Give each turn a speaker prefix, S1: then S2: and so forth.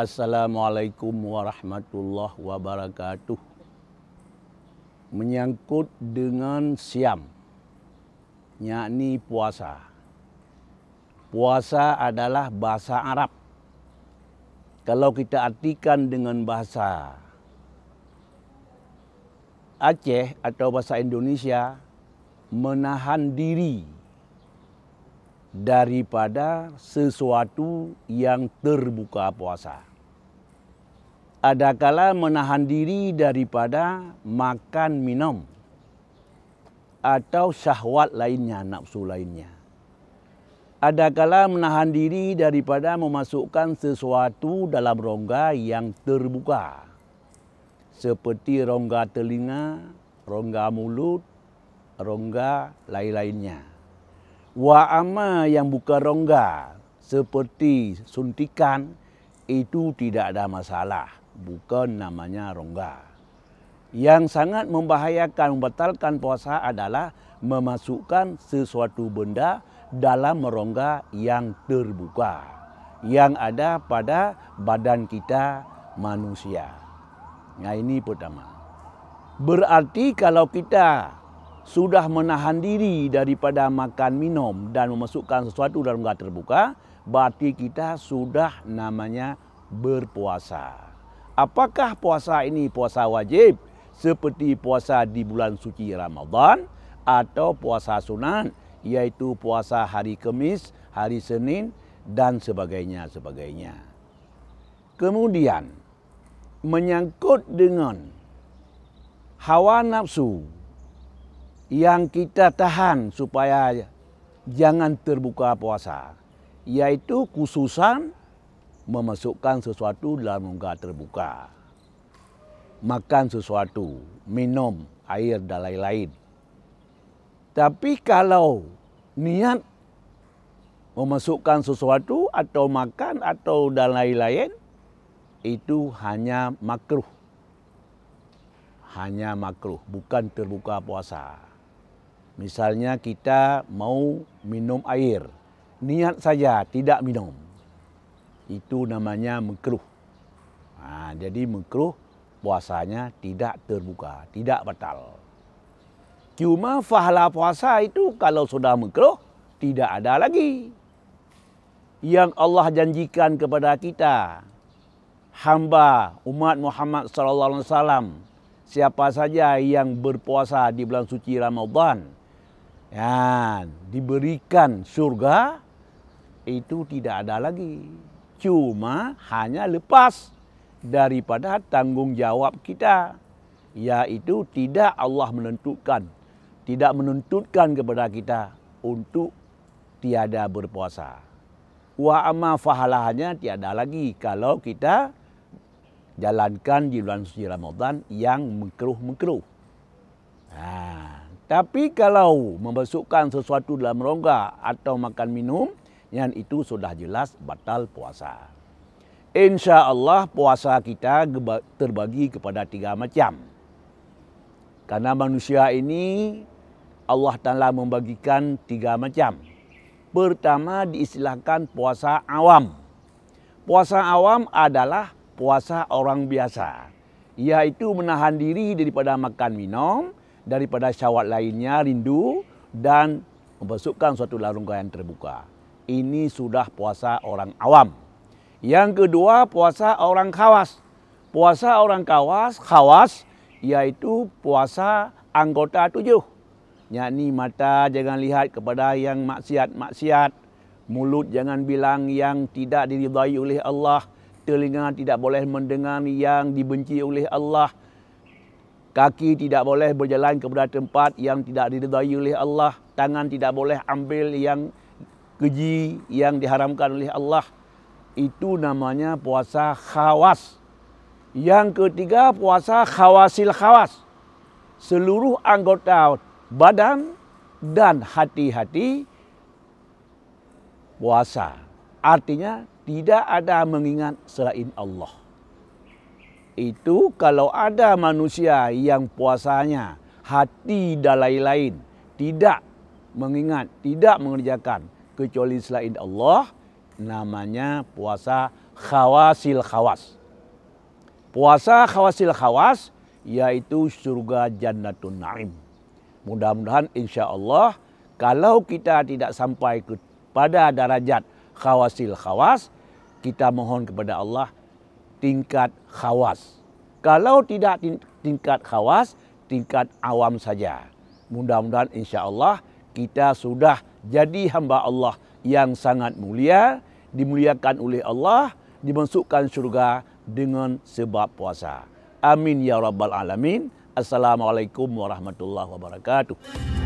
S1: Assalamualaikum warahmatullahi wabarakatuh. Menyangkut dengan siam, yakni puasa. Puasa adalah bahasa Arab. Kalau kita artikan dengan bahasa Aceh atau bahasa Indonesia, menahan diri daripada sesuatu yang terbuka puasa. Adakala menahan diri daripada makan minum atau syahwat lainnya, nafsu lainnya. Adakala menahan diri daripada memasukkan sesuatu dalam rongga yang terbuka, seperti rongga telinga, rongga mulut, rongga lain-lainnya. Wa amma yang bukan rongga seperti suntikan itu tidak ada masalah, bukan namanya rongga. Yang sangat membahayakan, membatalkan puasa adalah memasukkan sesuatu benda dalam rongga yang terbuka yang ada pada badan kita manusia. Nah, ini pertama. Berarti kalau kita sudah menahan diri daripada makan minum dan memasukkan sesuatu dalam rongga terbuka, berarti kita sudah namanya berpuasa. Apakah puasa ini puasa wajib seperti puasa di bulan suci Ramadan atau puasa sunat, yaitu puasa hari Khamis, hari Senin dan sebagainya. Kemudian menyangkut dengan hawa nafsu yang kita tahan supaya jangan terbuka puasa, yaitu khususan memasukkan sesuatu dalam rongga terbuka, makan sesuatu, minum air dan lain-lain. Tapi kalau niat memasukkan sesuatu atau makan atau dan lain-lain, itu hanya makruh. Hanya makruh, bukan terbuka puasa. Misalnya kita mau minum air, niat saja tidak minum, itu namanya makruh. Jadi makruh, puasanya tidak terbuka, tidak batal. Cuma pahala puasa itu kalau sudah makruh, tidak ada lagi. Yang Allah janjikan kepada kita, hamba umat Muhammad SAW, siapa saja yang berpuasa di bulan suci Ramadan, diberikan surga, itu tidak ada lagi. Cuma hanya lepas daripada tanggung jawab kita, yaitu tidak Allah tidak menuntutkan kepada kita untuk tiada berpuasa. Wa amma fahalahnya tiada lagi kalau kita jalankan di bulan suci Ramadan yang makruh. Tapi kalau memasukkan sesuatu dalam rongga atau makan minum, yang itu sudah jelas batal puasa. Insya Allah puasa kita terbagi kepada 3 macam. Karena manusia ini Allah Ta'ala membagikan 3 macam. Pertama diistilahkan puasa awam. Puasa awam adalah puasa orang biasa, yaitu menahan diri daripada makan minum, daripada syahwat lainnya, rindu, dan memasukkan suatu dalam rongga yang terbuka. Ini sudah puasa orang awam. Yang kedua, puasa orang khawas. Puasa orang khawas yaitu puasa anggota 7. Yakni mata jangan lihat kepada yang maksiat, mulut jangan bilang yang tidak diridai oleh Allah, telinga tidak boleh mendengar yang dibenci oleh Allah, kaki tidak boleh berjalan kepada tempat yang tidak diridai oleh Allah, tangan tidak boleh ambil yang keji yang diharamkan oleh Allah. Itu namanya puasa khawas. Yang ketiga, puasa khawasil khawas. Seluruh anggota badan dan hati-hati puasa. Artinya tidak ada mengingat selain Allah. Itu kalau ada manusia yang puasanya hati dan lain-lain tidak mengingat, tidak mengerjakan kecuali selain Allah, namanya puasa khawasil khawas. Puasa khawasil khawas yaitu surga Jannatun Naim. Mudah-mudahan insya-Allah kalau kita tidak sampai kepada darajat khawasil khawas, kita mohon kepada Allah tingkat khawas. Kalau tidak tingkat khawas, tingkat awam saja. Mudah-mudahan insya-Allah kita sudah jadi hamba Allah yang sangat mulia, dimuliakan oleh Allah, dimasukkan surga dengan sebab puasa. Amin ya rabbal alamin. Assalamualaikum warahmatullahi wabarakatuh.